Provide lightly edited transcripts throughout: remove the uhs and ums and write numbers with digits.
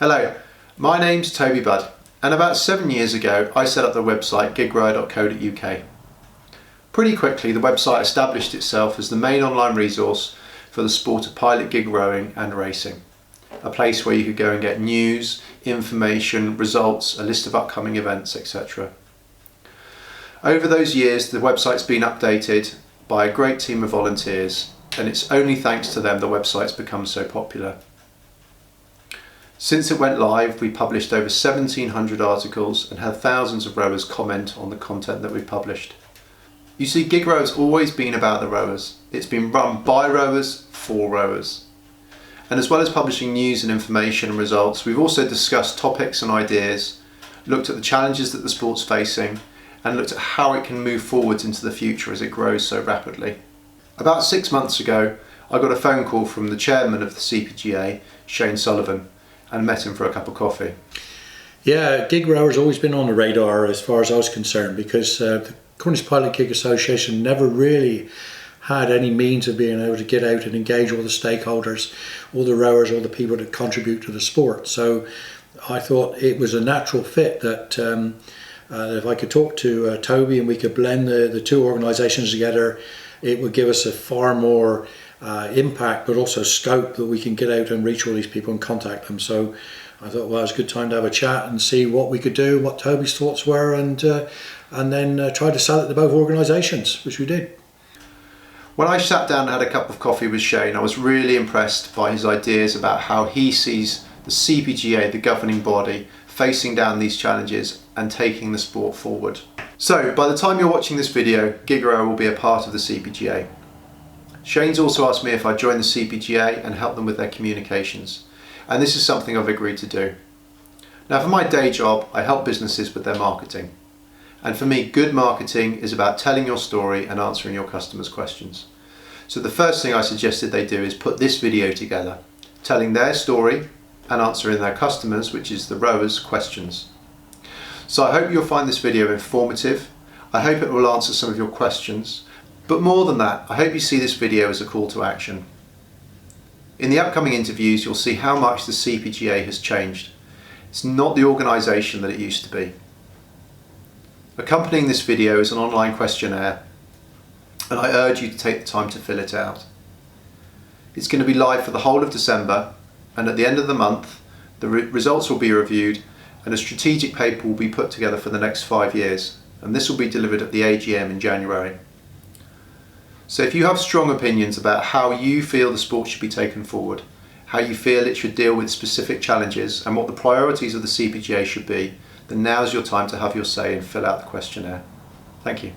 Hello, my name's Toby Budd, and about 7 years ago I set up the website gigrower.co.uk. Pretty quickly the website established itself as the main online resource for the sport of pilot gig rowing and racing. A place where you could go and get news, information, results, a list of upcoming events, etc. Over those years the website's been updated by a great team of volunteers, and it's only thanks to them the website's become so popular. Since it went live, we published over 1,700 articles and had thousands of rowers comment on the content that we published. You see, Gig Rower's always been about the rowers. It's been run by rowers for rowers. And as well as publishing news and information and results, we've also discussed topics and ideas, looked at the challenges that the sport's facing, and looked at how it can move forwards into the future as it grows so rapidly. About 6 months ago, I got a phone call from the chairman of the CPGA, Shane Sullivan, and met him for a cup of coffee. Yeah, Gig Rower's always been on the radar as far as I was concerned, because the Cornish Pilot Gig Association never really had any means of being able to get out and engage all the stakeholders, all the rowers, all the people that contribute to the sport. So I thought it was a natural fit that if I could talk to Toby and we could blend the two organisations together, it would give us a far more impact, but also scope that we can get out and reach all these people and contact them. So I thought, well, it was a good time to have a chat and see what we could do, what Toby's thoughts were, and then try to sell it to both organisations, which we did. When I sat down and had a cup of coffee with Shane, I was really impressed by his ideas about how he sees the CPGA, the governing body, facing down these challenges and taking the sport forward. So by the time you're watching this video, Gig Rower will be a part of the CPGA. Shane's also asked me if I'd join the CPGA and help them with their communications, and this is something I've agreed to do. Now, for my day job, I help businesses with their marketing, and for me, good marketing is about telling your story and answering your customers' questions. So the first thing I suggested they do is put this video together, telling their story and answering their customers, which is the rowers' questions. So I hope you'll find this video informative. I hope it will answer some of your questions. But more than that, I hope you see this video as a call to action. In the upcoming interviews, you'll see how much the CPGA has changed. It's not the organisation that it used to be. Accompanying this video is an online questionnaire, and I urge you to take the time to fill it out. It's going to be live for the whole of December, and at the end of the month, the results will be reviewed and a strategic paper will be put together for the next 5 years, and this will be delivered at the AGM in January. So if you have strong opinions about how you feel the sport should be taken forward, how you feel it should deal with specific challenges and what the priorities of the CPGA should be, then now's your time to have your say and fill out the questionnaire. Thank you.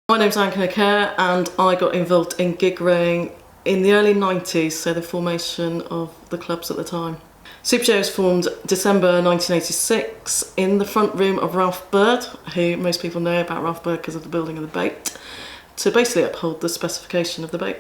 My name's Anne Kerr, and I got involved in gig rowing in the early 90s, so the formation of the clubs at the time. CPGA was formed December 1986 in the front room of Ralph Bird, who most people know about Ralph Bird because of the building of the boat, to basically uphold the specification of the boat.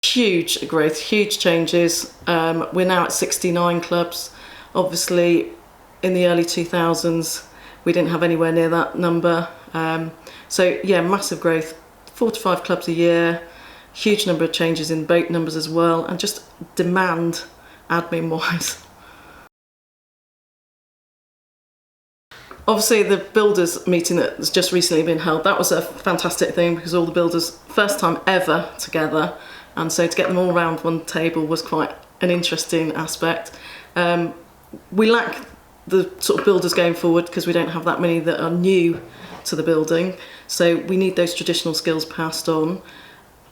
Huge growth, huge changes. We're now at 69 clubs. Obviously, in the early 2000s, we didn't have anywhere near that number. So yeah, massive growth, 4 to 5 clubs a year. Huge number of changes in boat numbers as well, and just demand admin wise. Obviously the builders meeting that has just recently been held, that was a fantastic thing because all the builders, first time ever together, and so to get them all around one table was quite an interesting aspect. We lack the sort of builders going forward because we don't have that many that are new to the building, so we need those traditional skills passed on.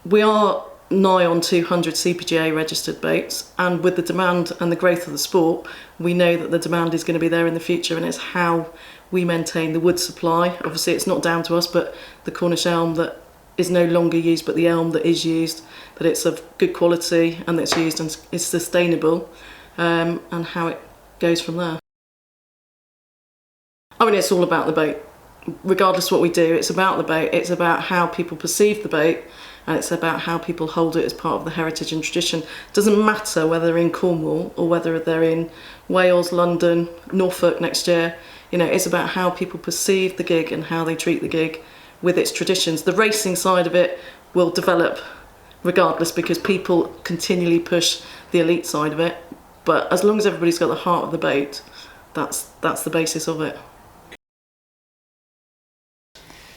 We are nigh on 200 CPGA registered boats, and with the demand and the growth of the sport, we know that the demand is going to be there in the future, and it's how we maintain the wood supply. Obviously it's not down to us, but the Cornish elm that is no longer used, but the elm that is used, that it's of good quality and that's used and is sustainable, and how it goes from there. I mean, it's all about the boat. Regardless of what we do, it's about the boat, it's about how people perceive the boat, and it's about how people hold it as part of the heritage and tradition. It doesn't matter whether they're in Cornwall or whether they're in Wales, London, Norfolk next year. You know, it's about how people perceive the gig and how they treat the gig with its traditions. The racing side of it will develop regardless, because people continually push the elite side of it. But as long as everybody's got the heart of the boat, that's the basis of it.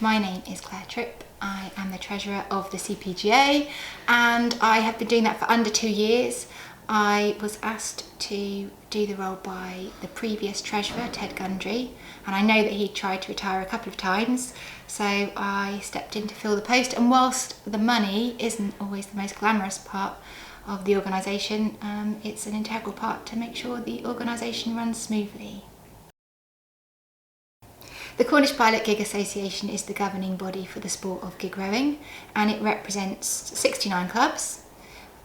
My name is Claire Tripp. I am the treasurer of the CPGA, and I have been doing that for under 2 years. I was asked to do the role by the previous treasurer, Ted Gundry, and I know that he tried to retire a couple of times, so I stepped in to fill the post. And whilst the money isn't always the most glamorous part of the organisation, it's an integral part to make sure the organisation runs smoothly. The Cornish Pilot Gig Association is the governing body for the sport of gig rowing, and it represents 69 clubs,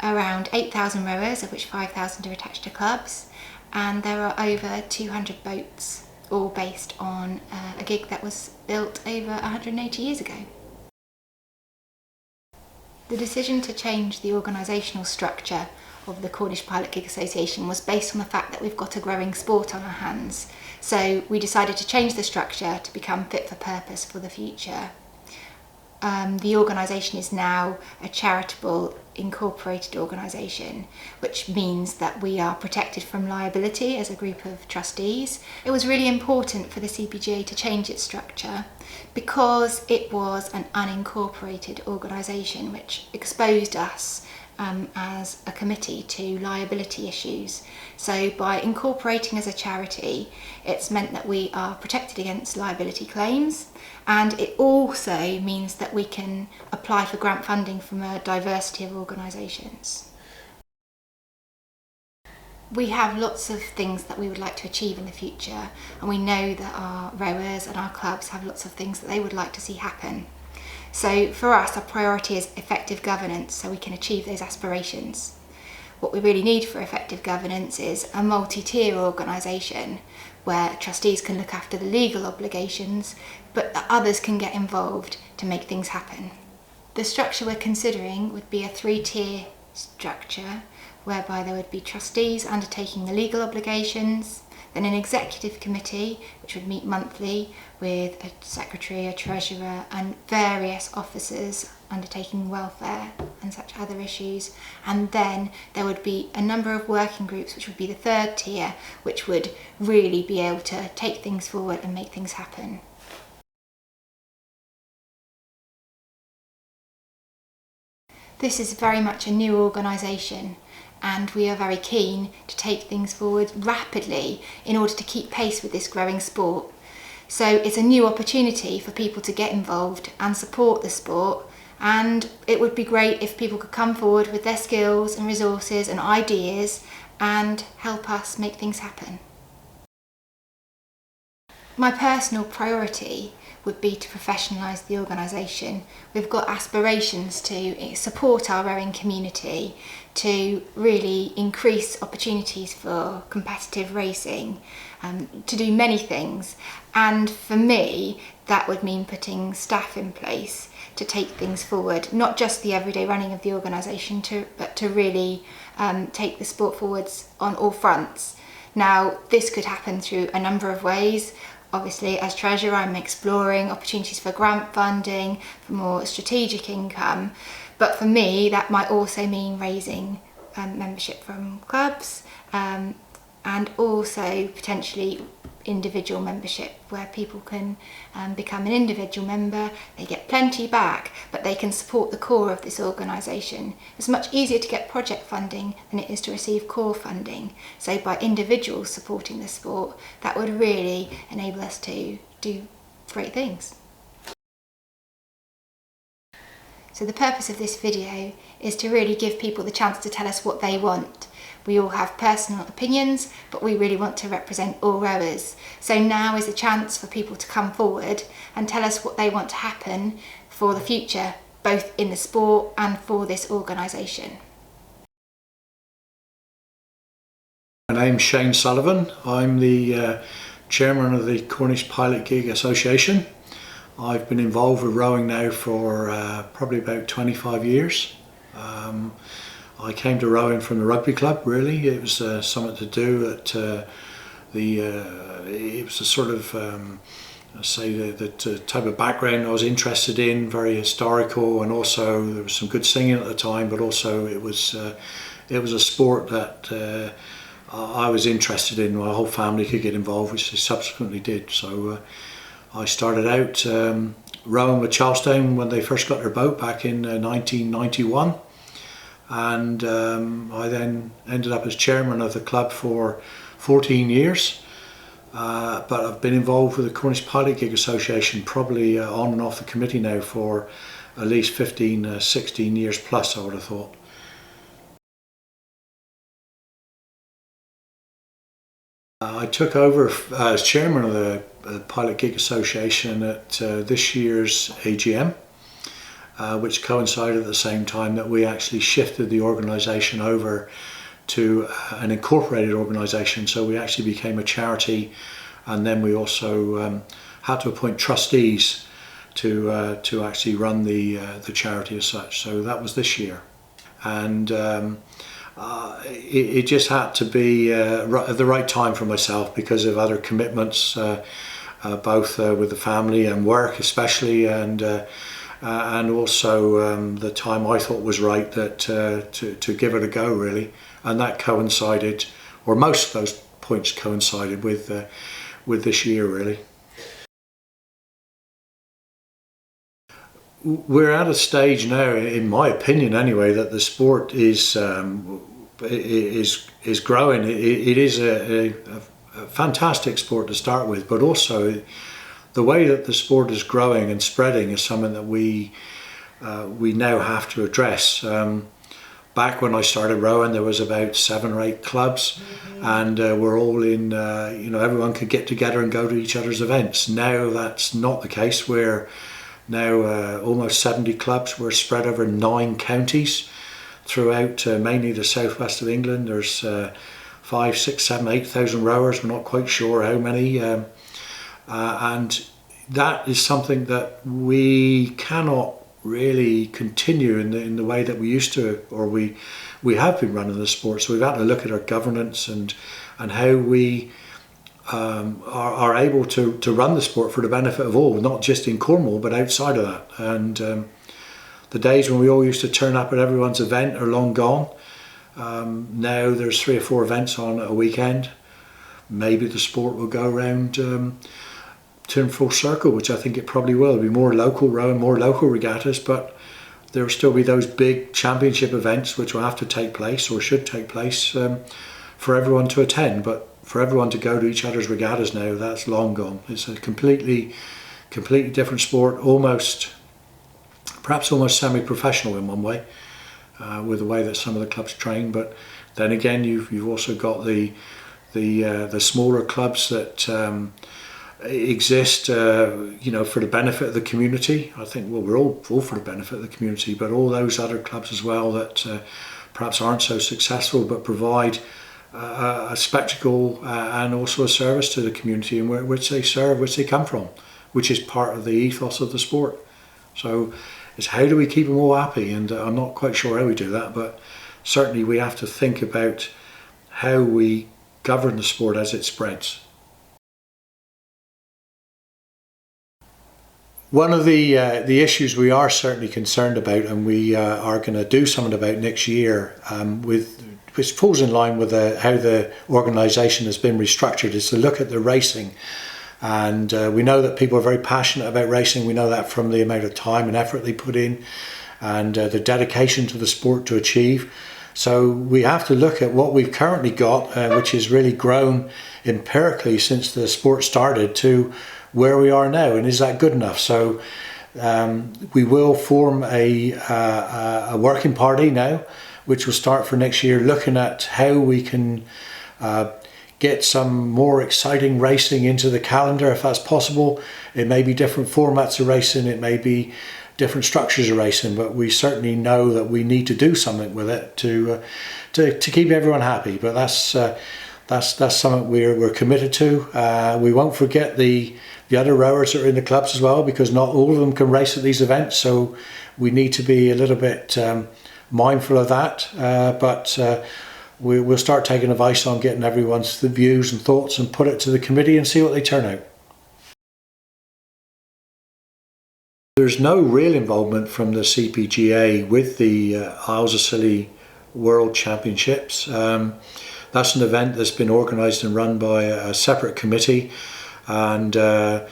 around 8,000 rowers, of which 5,000 are attached to clubs, and there are over 200 boats, all based on a gig that was built over 180 years ago. The decision to change the organisational structure of the Cornish Pilot Gig Association was based on the fact that we've got a growing sport on our hands. So we decided to change the structure to become fit for purpose for the future. The organisation is now a charitable incorporated organisation, which means that we are protected from liability as a group of trustees. It was really important for the CPGA to change its structure because it was an unincorporated organisation, which exposed us as a committee to liability issues. So by incorporating as a charity, it's meant that we are protected against liability claims, and it also means that we can apply for grant funding from a diversity of organisations. We have lots of things that we would like to achieve in the future, and we know that our rowers and our clubs have lots of things that they would like to see happen. So for us, our priority is effective governance so we can achieve those aspirations. What we really need for effective governance is a multi-tier organisation where trustees can look after the legal obligations, but that others can get involved to make things happen. The structure we're considering would be a 3-tier structure whereby there would be trustees undertaking the legal obligations, then an executive committee which would meet monthly with a secretary, a treasurer and various officers undertaking welfare and such other issues, and then there would be a number of working groups which would be the 3rd tier, which would really be able to take things forward and make things happen. This is very much a new organisation, and we are very keen to take things forward rapidly in order to keep pace with this growing sport. So it's a new opportunity for people to get involved and support the sport, and it would be great if people could come forward with their skills and resources and ideas and help us make things happen. My personal priority would be to professionalise the organisation. We've got aspirations to support our rowing community, to really increase opportunities for competitive racing, to do many things. And for me, that would mean putting staff in place to take things forward, not just the everyday running of the organisation, but to really take the sport forwards on all fronts. Now, this could happen through a number of ways. Obviously, as treasurer, I'm exploring opportunities for grant funding, for more strategic income. But for me, that might also mean raising membership from clubs and also potentially individual membership, where people can become an individual member, they get plenty back, but they can support the core of this organisation. It's much easier to get project funding than it is to receive core funding. So by individuals supporting the sport, that would really enable us to do great things. So the purpose of this video is to really give people the chance to tell us what they want. We all have personal opinions, but we really want to represent all rowers. So now is a chance for people to come forward and tell us what they want to happen for the future, both in the sport and for this organisation. My name's Shane Sullivan. I'm the chairman of the Cornish Pilot Gig Association. I've been involved with rowing now for probably about 25 years. I came to rowing from the rugby club, really. It was something to do at it was a sort of say the type of background I was interested in, very historical, and also there was some good singing at the time, but also it was a sport that I was interested in. My whole family could get involved, which they subsequently did. So I started out rowing with Charlestown when they first got their boat back in 1991, and I then ended up as chairman of the club for 14 years. But I've been involved with the Cornish Pilot Gig Association probably on and off the committee now for at least 15, 16 years plus, I would have thought. I took over as chairman of the Pilot Gig Association at this year's AGM, which coincided at the same time that we actually shifted the organisation over to an incorporated organisation. So we actually became a charity, and then we also had to appoint trustees to actually run the charity as such. So that was this year, and it just had to be at the right time for myself because of other commitments, both with the family and work especially, and also the time I thought was right that to give it a go, really. And that coincided, or most of those points coincided with this year, really. We're at a stage now, in my opinion anyway, that the sport is growing. It is a fantastic sport to start with, but also the way that the sport is growing and spreading is something that we now have to address. Back when I started rowing, there was about 7 or 8 clubs, and we're all in. Everyone could get together and go to each other's events. Now that's not the case. We're now almost 70 clubs. We're spread over 9 counties throughout mainly the southwest of England. There's 5, 6, 7, 8,000 rowers. We're not quite sure how many, and that is something that we cannot really continue in the way that we used to, or we have been running the sport. So we've had to look at our governance and how we are able to run the sport for the benefit of all, not just in Cornwall but outside of that. And the days when we all used to turn up at everyone's event are long gone. Now there's 3 or 4 events on a weekend. Maybe the sport will go around turn full circle, which I think it probably will. There'll be more local rowing, more local regattas, but there will still be those big championship events which will have to take place, or should take place, for everyone to attend. But for everyone to go to each other's regattas now, that's long gone. It's a completely different sport, perhaps almost semi-professional in one way, with the way that some of the clubs train. But then again, you've also got the smaller clubs that exist, for the benefit of the community. I think, well, we're all for the benefit of the community, but all those other clubs as well that perhaps aren't so successful but provide a spectacle and also a service to the community in which they serve, which they come from, which is part of the ethos of the sport. So it's how do we keep them all happy, and I'm not quite sure how we do that, but certainly we have to think about how we govern the sport as it spreads. One of the issues we are certainly concerned about, and we are going to do something about next year, which falls in line with how the organisation has been restructured, is to look at the racing. And we know that people are very passionate about racing. We know that from the amount of time and effort they put in, and the dedication to the sport to achieve. So we have to look at what we've currently got, which has really grown empirically since the sport started, to where we are now, and is that good enough? So we will form a working party now, which will start for next year, looking at how we can get some more exciting racing into the calendar, if that's possible. It may be different formats of racing, it may be different structures of racing, but we certainly know that we need to do something with it to keep everyone happy. But that's something we're committed to. We won't forget the other rowers that are in the clubs as well, because not all of them can race at these events, so we need to be a little bit mindful of that. But we'll start taking advice on getting everyone's views and thoughts and put it to the committee and see what they turn out. There's no real involvement from the CPGA with the Isles of Scilly World Championships. That's an event that's been organised and run by a separate committee, and you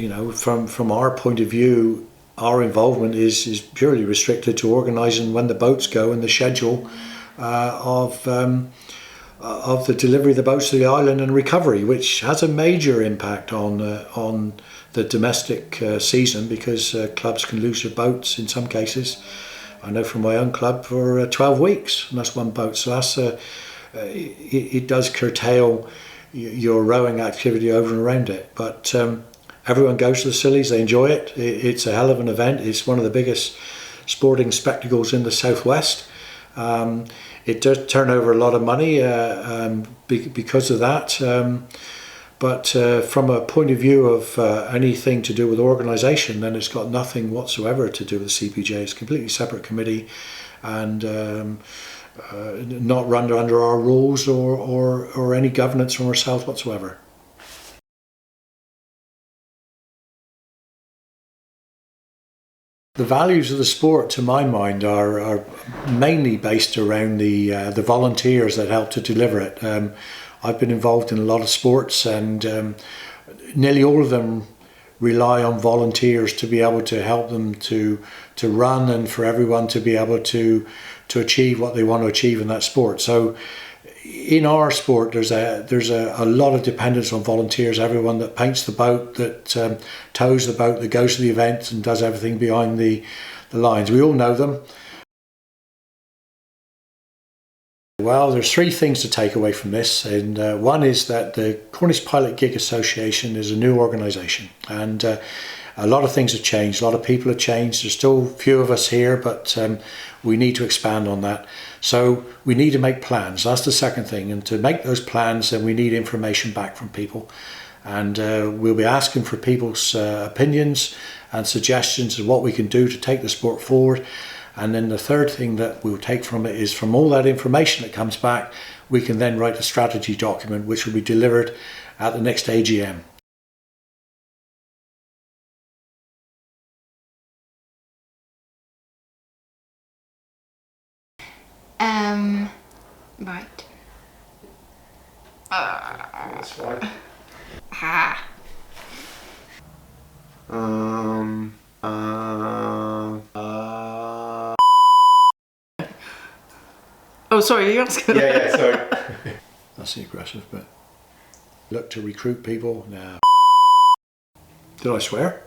know, from our point of view, our involvement is purely restricted to organising when the boats go and the schedule of the delivery of the boats to the island and recovery, which has a major impact on the domestic season, because clubs can lose their boats in some cases. I know from my own club for 12 weeks, and that's one boat. So that's it does curtail your rowing activity over and around it. But everyone goes to the Scillies, they enjoy it. It's a hell of an event. It's one of the biggest sporting spectacles in the southwest. It does turn over a lot of money because of that. But from a point of view of anything to do with organisation, then it's got nothing whatsoever to do with the CPGA. It's a completely separate committee, and not run under our rules or any governance from ourselves whatsoever. The values of the sport, to my mind, are mainly based around the volunteers that help to deliver it. I've been involved in a lot of sports, and nearly all of them rely on volunteers to be able to help them to run, and for everyone to be able to achieve what they want to achieve in that sport. So in our sport, there's a lot of dependence on volunteers. Everyone that paints the boat, that tows the boat, that goes to the event and does everything behind the lines. We all know them. Well, there's three things to take away from this, and one is that the Cornish Pilot Gig Association is a new organisation, and a lot of things have changed, a lot of people have changed. There's still a few of us here, but we need to expand on that. So we need to make plans. That's the second thing, and to make those plans, then we need information back from people, and we'll be asking for people's opinions and suggestions of what we can do to take the sport forward. And then the third thing that we'll take from it is, from all that information that comes back, we can then write a strategy document which will be delivered at the next AGM. Right. That's fine. Ha. Oh, sorry, are you asking? Yeah, sorry. That's the aggressive bit. Look to recruit people. Now, did I swear?